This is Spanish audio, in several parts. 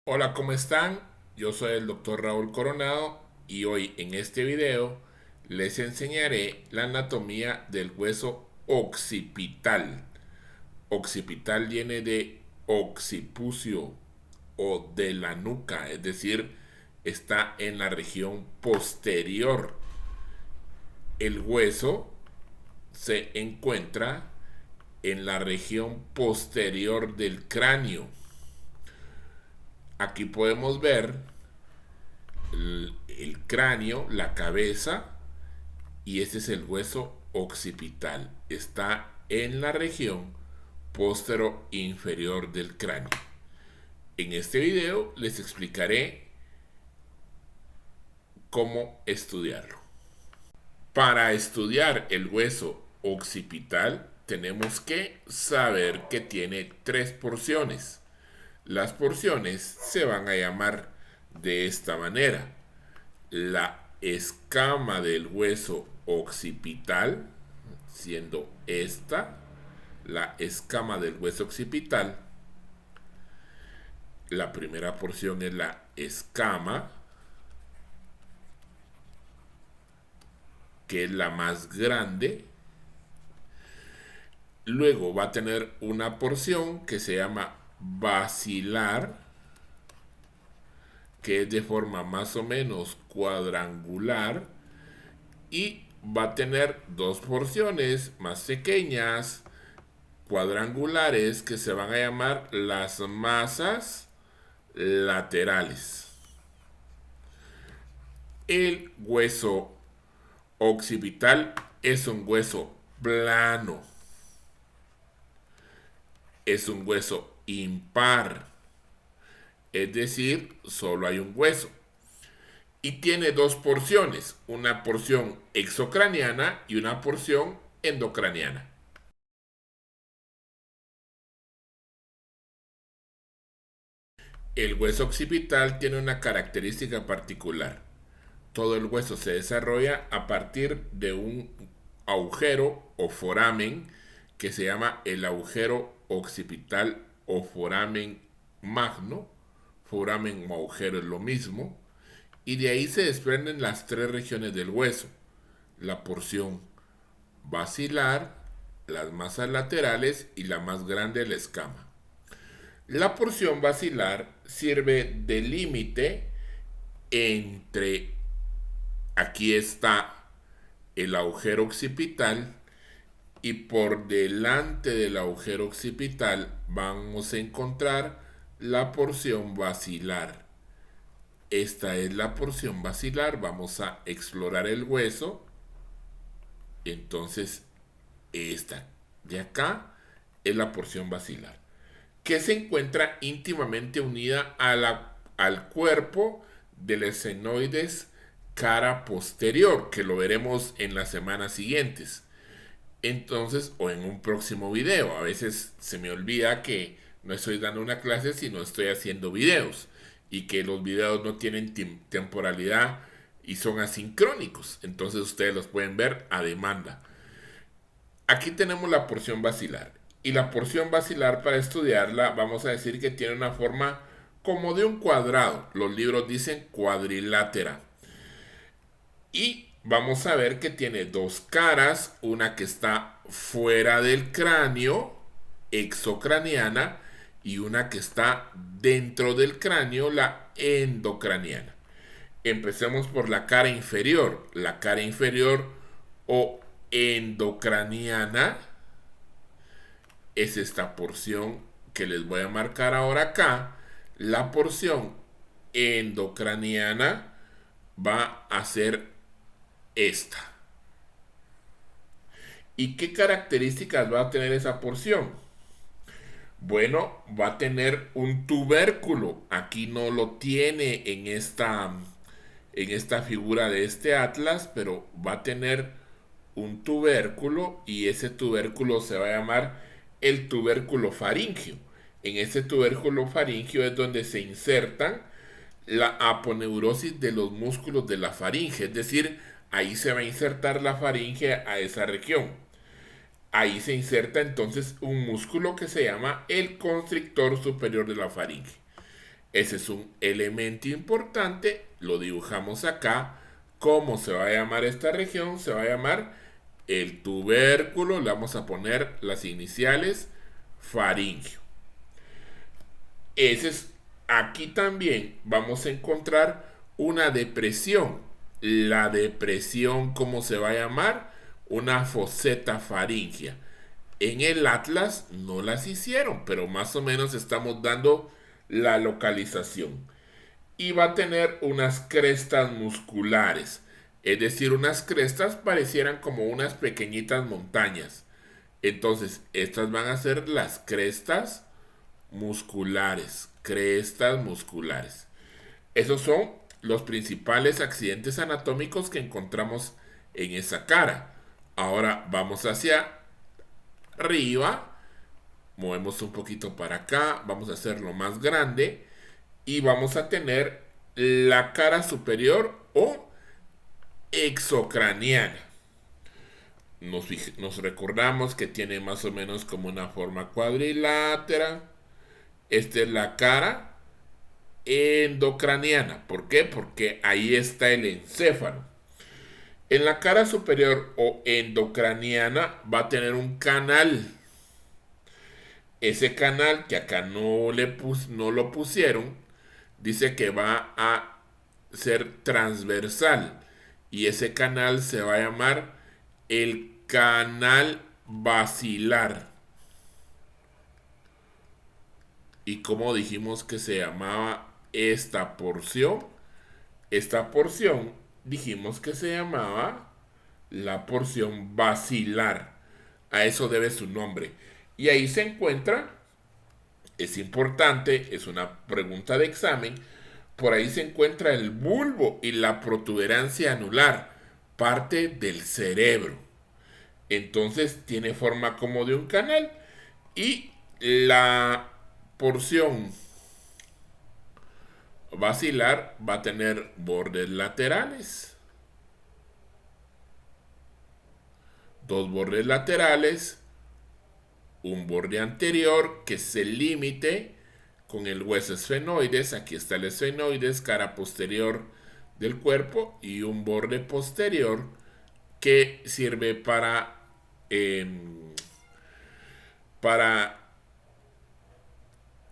Hola, ¿cómo están? Yo soy el doctor Raúl Coronado y hoy en este video les enseñaré la anatomía del hueso occipital. Occipital viene de occipucio o de la nuca, es decir, está en la región posterior. El hueso se encuentra en la región posterior del cráneo. Aquí podemos ver el cráneo, la cabeza, y este es el hueso occipital. Está en la región póstero inferior del cráneo. En este video les explicaré cómo estudiarlo. Para estudiar el hueso occipital tenemos que saber que tiene tres porciones. Las porciones se van a llamar de esta manera: la escama del hueso occipital, siendo esta la escama del hueso occipital. La primera porción es la escama, que es la más grande. Luego va a tener una porción que se llama basilar, que es de forma más o menos cuadrangular. Y va a tener dos porciones más pequeñas, cuadrangulares, que se van a llamar las masas laterales. El hueso occipital es un hueso plano, es un hueso impar, es decir, solo hay un hueso. Y tiene dos porciones, una porción exocraniana y una porción endocraniana. El hueso occipital tiene una característica particular. Todo el hueso se desarrolla a partir de un agujero o foramen que se llama el agujero occipital o foramen magno. Foramen o agujero es lo mismo. Y de ahí se desprenden las tres regiones del hueso: la porción basilar, las masas laterales y la más grande, la escama. La porción basilar sirve de límite entre, aquí está el agujero occipital, y por delante del agujero occipital vamos a encontrar la porción basilar. Esta es la porción basilar. Vamos a explorar el hueso. Entonces, esta de acá es la porción basilar, que se encuentra íntimamente unida al cuerpo del esfenoides cara posterior, que lo veremos en las semanas siguientes. Entonces, o en un próximo video. A veces se me olvida que no estoy dando una clase, sino estoy haciendo videos. Y que los videos no tienen temporalidad y son asincrónicos. Entonces ustedes los pueden ver a demanda. Aquí tenemos la porción basilar. Y la porción basilar, para estudiarla, vamos a decir que tiene una forma como de un cuadrado. Los libros dicen cuadrilátera. Y vamos a ver que tiene dos caras, una que está fuera del cráneo, exocraniana, y una que está dentro del cráneo, la endocraniana. Empecemos por la cara inferior. La cara inferior o endocraniana es esta porción que les voy a marcar ahora acá. La porción endocraniana va a ser esta. ¿Y qué características va a tener esa porción? Bueno, va a tener un tubérculo. Aquí no lo tiene en esta figura de este atlas, pero va a tener un tubérculo, y ese tubérculo se va a llamar el tubérculo faríngeo. En ese tubérculo faríngeo es donde se insertan la aponeurosis de los músculos de la faringe, es decir, ahí se va a insertar la faringe a esa región. Ahí se inserta entonces un músculo que se llama el constrictor superior de la faringe. Ese es un elemento importante, lo dibujamos acá. ¿Cómo se va a llamar esta región? Se va a llamar el tubérculo, le vamos a poner las iniciales faringio. Ese es, aquí también vamos a encontrar una depresión. La depresión, ¿cómo se va a llamar? Una foseta faringea. En el Atlas no las hicieron, pero más o menos estamos dando la localización. Y va a tener unas crestas musculares. Es decir, unas crestas parecieran como unas pequeñitas montañas. Entonces, estas van a ser las crestas musculares. Crestas musculares. Esos son los principales accidentes anatómicos que encontramos en esa cara. Ahora vamos hacia arriba, movemos un poquito para acá, vamos a hacerlo más grande y vamos a tener la cara superior o exocraniana. Nos recordamos que tiene más o menos como una forma cuadrilátera. Esta es la cara endocraniana. ¿Por qué? Porque ahí está el encéfalo. En la cara superior o endocraniana va a tener un canal. Ese canal que acá no lo pusieron, dice que va a ser transversal. Y ese canal se va a llamar el canal basilar. ¿Y cómo dijimos que se llamaba esta porción? Esta porción dijimos que se llamaba la porción basilar. A eso debe su nombre. Y ahí se encuentra, es importante, es una pregunta de examen, por ahí se encuentra el bulbo y la protuberancia anular, parte del cerebro. Entonces tiene forma como de un canal y la porción basilar va a tener bordes laterales, dos bordes laterales, un borde anterior que es el límite con el hueso esfenoides. Aquí está el esfenoides, cara posterior del cuerpo, y un borde posterior que sirve eh, para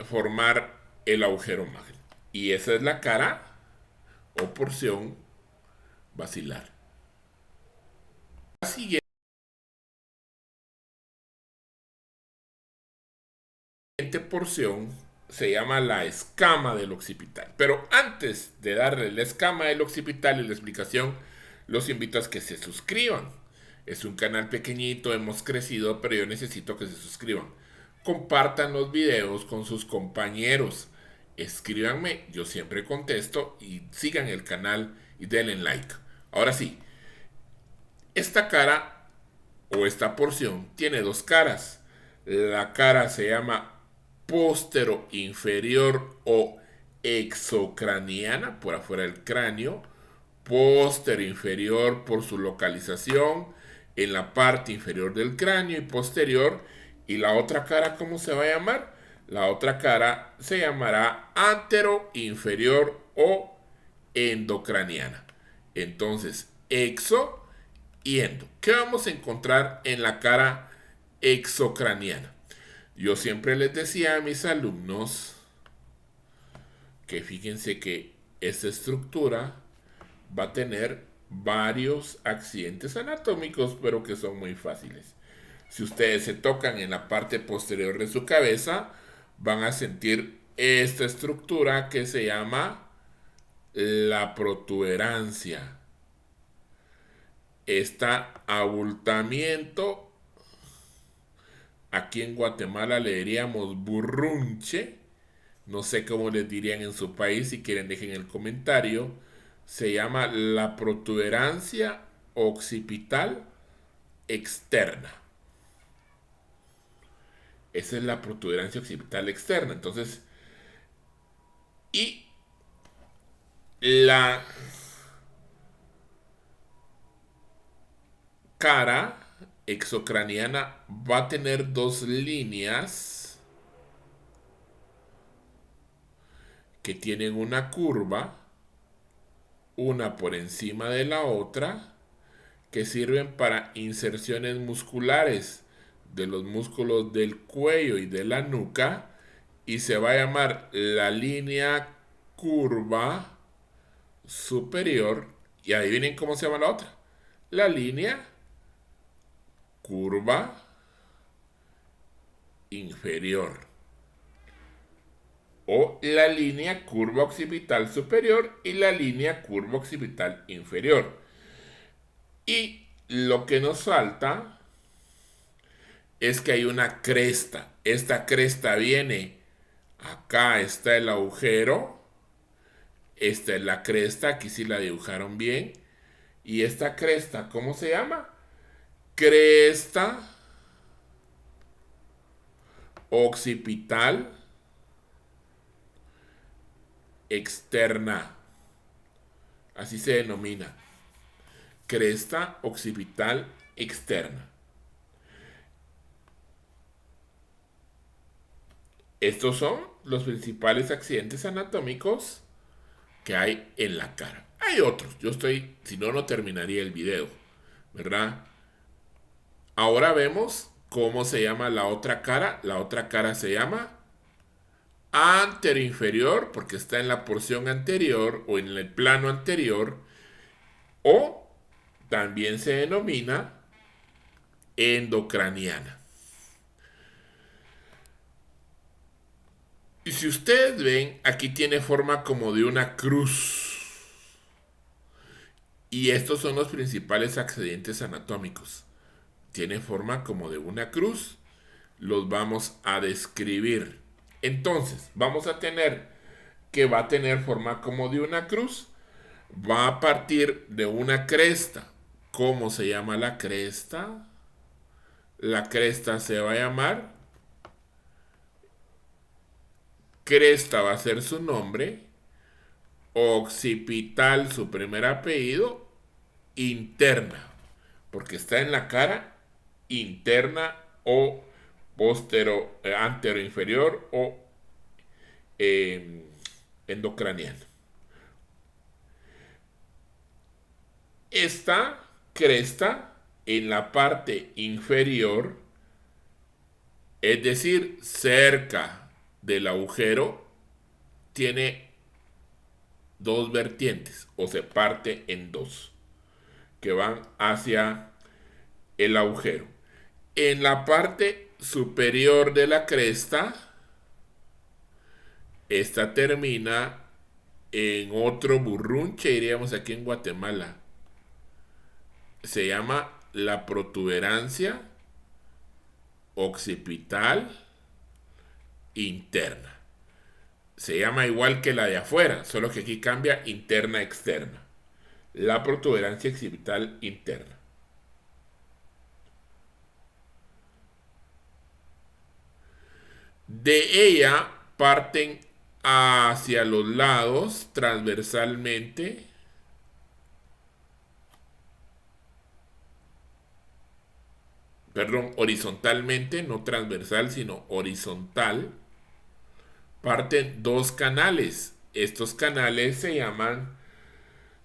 formar el agujero magno. Y esa es la cara o porción basilar. La siguiente porción se llama la escama del occipital. Pero antes de darle la escama del occipital y la explicación, los invito a que se suscriban. Es un canal pequeñito, hemos crecido, pero yo necesito que se suscriban. Compartan los videos con sus compañeros. Escríbanme, yo siempre contesto, y sigan el canal y denle like. Ahora sí, esta cara o esta porción tiene dos caras. La cara se llama póstero inferior o exocraniana, por afuera del cráneo. Póstero inferior por su localización en la parte inferior del cráneo y posterior. Y la otra cara, ¿cómo se va a llamar? La otra cara se llamará antero inferior o endocraniana. Entonces, exo y endo. ¿Qué vamos a encontrar en la cara exocraniana? Yo siempre les decía a mis alumnos que fíjense que esta estructura va a tener varios accidentes anatómicos, pero que son muy fáciles. Si ustedes se tocan en la parte posterior de su cabeza, van a sentir esta estructura que se llama la protuberancia. Este abultamiento, aquí en Guatemala le diríamos burrunche, no sé cómo les dirían en su país, si quieren dejen el comentario. Se llama la protuberancia occipital externa. Esa es la protuberancia occipital externa. Entonces, y la cara exocraniana va a tener dos líneas que tienen una curva, una por encima de la otra, que sirven para inserciones musculares de los músculos del cuello y de la nuca, y se va a llamar la línea curva superior. Y adivinen cómo se llama la otra. La línea curva inferior, o la línea curva occipital superior y la línea curva occipital inferior. Y lo que nos falta es que hay una cresta. Esta cresta viene, acá está el agujero, esta es la cresta, aquí sí la dibujaron bien. Y esta cresta, ¿cómo se llama? Cresta occipital externa. Así se denomina. Cresta occipital externa. Estos son los principales accidentes anatómicos que hay en la cara. Hay otros. Si no, no terminaría el video, ¿verdad? Ahora vemos cómo se llama la otra cara. La otra cara se llama anteroinferior, porque está en la porción anterior o en el plano anterior, o también se denomina endocraniana. Y si ustedes ven, aquí tiene forma como de una cruz. Y estos son los principales accidentes anatómicos. Tiene forma como de una cruz. Los vamos a describir. Entonces, vamos a tener que va a tener forma como de una cruz. Va a partir de una cresta. ¿Cómo se llama la cresta? La cresta se va a llamar, cresta va a ser su nombre, occipital su primer apellido, interna, porque está en la cara interna o antero inferior o endocraniana. Esta cresta en la parte inferior, es decir, cerca del agujero, tiene dos vertientes o se parte en dos que van hacia el agujero. En la parte superior de la cresta, esta termina en otro burrunche, diríamos aquí en Guatemala. Se llama la protuberancia occipital interna. Se llama igual que la de afuera, solo que aquí cambia interna externa. La protuberancia occipital interna. De ella parten hacia los lados transversalmente horizontalmente, no transversal, sino horizontal, parten dos canales. Estos canales se llaman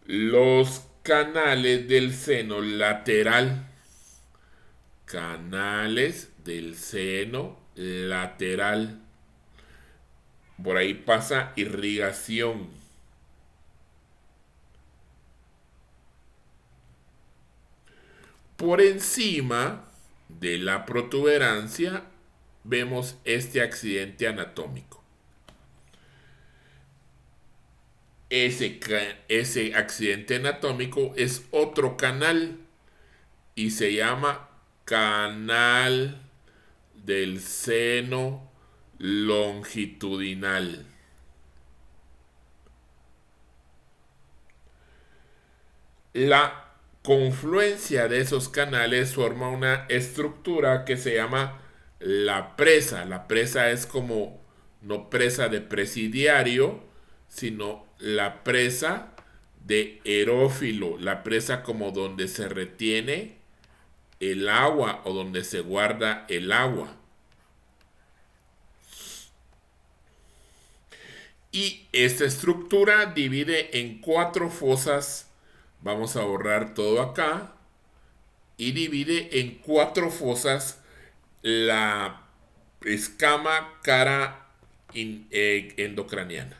los canales del seno lateral. Canales del seno lateral. Por ahí pasa irrigación. Por encima de la protuberancia vemos este accidente anatómico. Ese accidente anatómico es otro canal y se llama canal del seno longitudinal. La confluencia de esos canales forma una estructura que se llama la presa. La presa es como, no presa de presidiario, sino la presa de erófilo, la presa como donde se retiene el agua o donde se guarda el agua. Y esta estructura divide en 4 fosas. Vamos a borrar todo acá. Y divide en 4 fosas la escama cara endocraniana.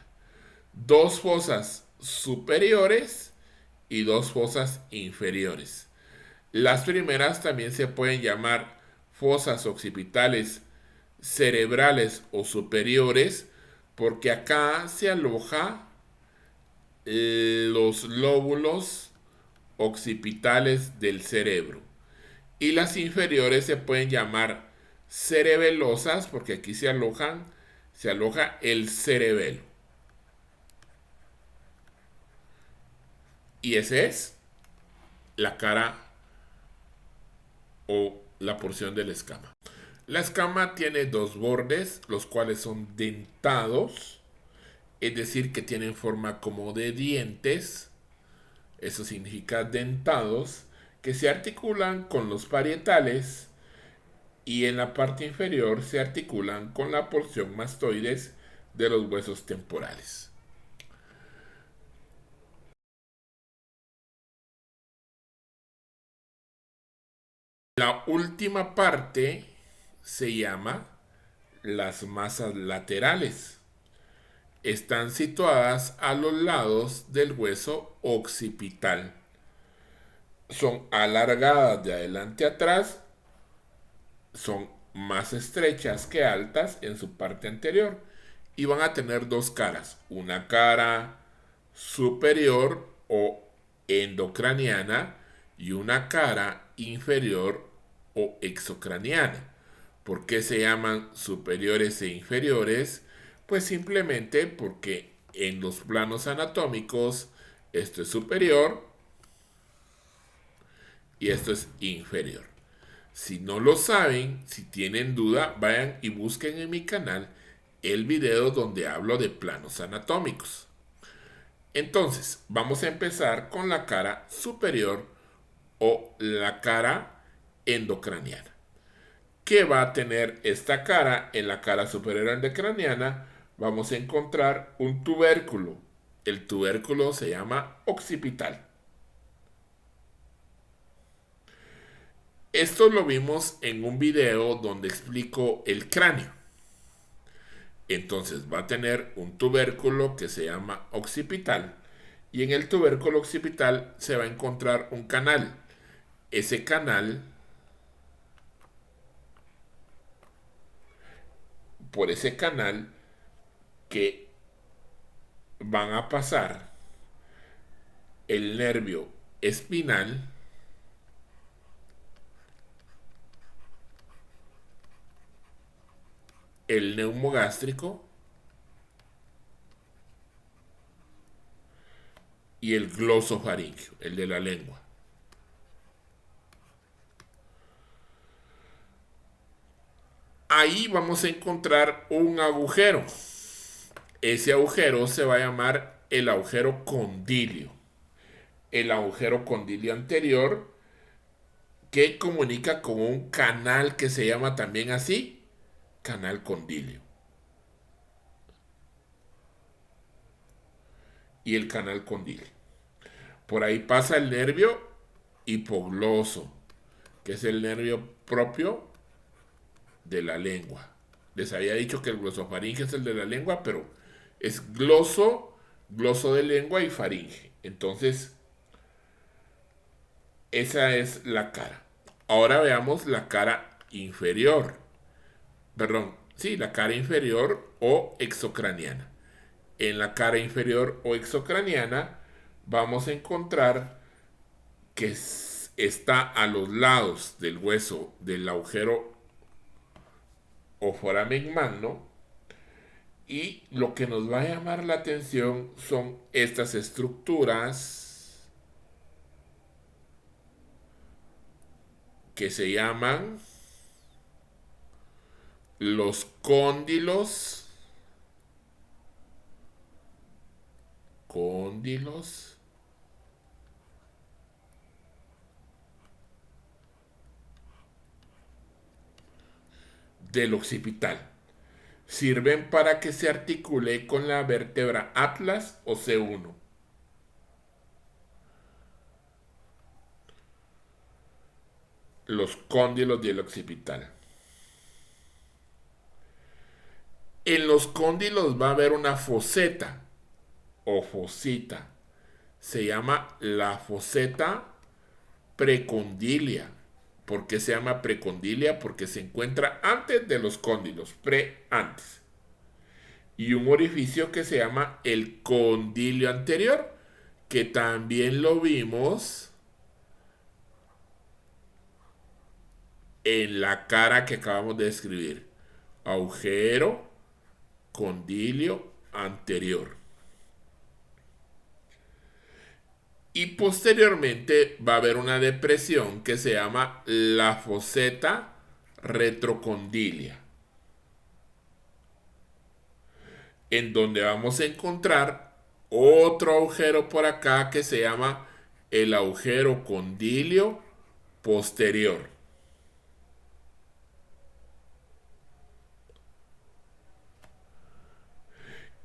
2 fosas superiores y 2 fosas inferiores. Las primeras también se pueden llamar fosas occipitales cerebrales o superiores, porque acá se aloja los lóbulos occipitales del cerebro. Y las inferiores se pueden llamar cerebelosas, porque aquí se aloja el cerebelo. Y ese es la cara o la porción de la escama. La escama tiene 2 bordes, los cuales son dentados, es decir, que tienen forma como de dientes. Eso significa dentados, que se articulan con los parietales y en la parte inferior se articulan con la porción mastoides de los huesos temporales. La última parte se llama las masas laterales. Están situadas a los lados del hueso occipital. Son alargadas de adelante a atrás, son más estrechas que altas en su parte anterior y van a tener 2 caras, una cara superior o endocraniana y una cara inferior o exocraniana. ¿Por qué se llaman superiores e inferiores? Pues simplemente porque en los planos anatómicos esto es superior y esto es inferior. Si no lo saben, si tienen duda, vayan y busquen en mi canal el video donde hablo de planos anatómicos. Entonces, vamos a empezar con la cara superior o la cara endocraniana. ¿Qué va a tener esta cara? En la cara superior endocraniana vamos a encontrar un tubérculo. El tubérculo se llama occipital. Esto lo vimos en un video donde explico el cráneo. Entonces va a tener un tubérculo que se llama occipital. Y en el tubérculo occipital se va a encontrar un canal. Ese canal, por ese canal que van a pasar el nervio espinal, el neumogástrico y el glosofaringeo, el de la lengua. Ahí vamos a encontrar un agujero. Ese agujero se va a llamar el agujero condilio. El agujero condilio anterior que comunica con un canal que se llama también así, canal condilio. Y el canal condilio. Por ahí pasa el nervio hipogloso, que es el nervio propio de la lengua. Les había dicho que el glosofaringe es el de la lengua, pero es gloso de lengua y faringe. Entonces, esa es la cara. Ahora veamos la cara inferior. Perdón, sí, la cara inferior o exocraniana. En la cara inferior o exocraniana vamos a encontrar que está a los lados del hueso del agujero o foramen magno, y lo que nos va a llamar la atención son estas estructuras que se llaman los cóndilos del occipital. Sirven para que se articule con la vértebra atlas o C1. Los cóndilos del occipital. En los cóndilos va a haber una foseta o fosita. Se llama la foseta precondilia. ¿Por qué se llama precondilia? Porque se encuentra antes de los cóndilos, antes. Y un orificio que se llama el condilio anterior, que también lo vimos en la cara que acabamos de describir. Agujero, condilio anterior. Y posteriormente va a haber una depresión que se llama la foseta retrocondilia, en donde vamos a encontrar otro agujero por acá que se llama el agujero condilio posterior.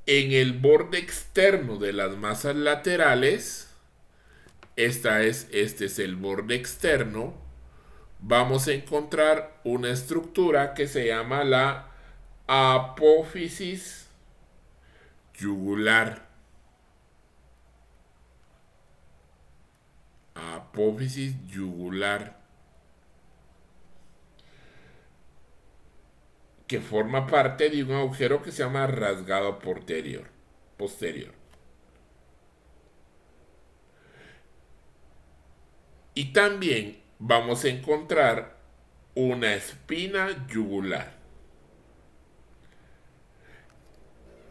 En el borde externo de las masas laterales, este es el borde externo, vamos a encontrar una estructura que se llama la apófisis yugular. Apófisis yugular, que forma parte de un agujero que se llama rasgado posterior. Y también vamos a encontrar una espina yugular.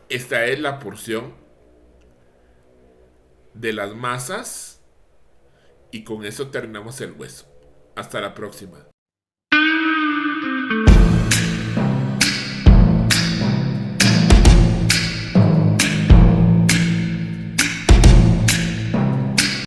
Esta es la porción de las masas y con eso terminamos el hueso. Hasta la próxima.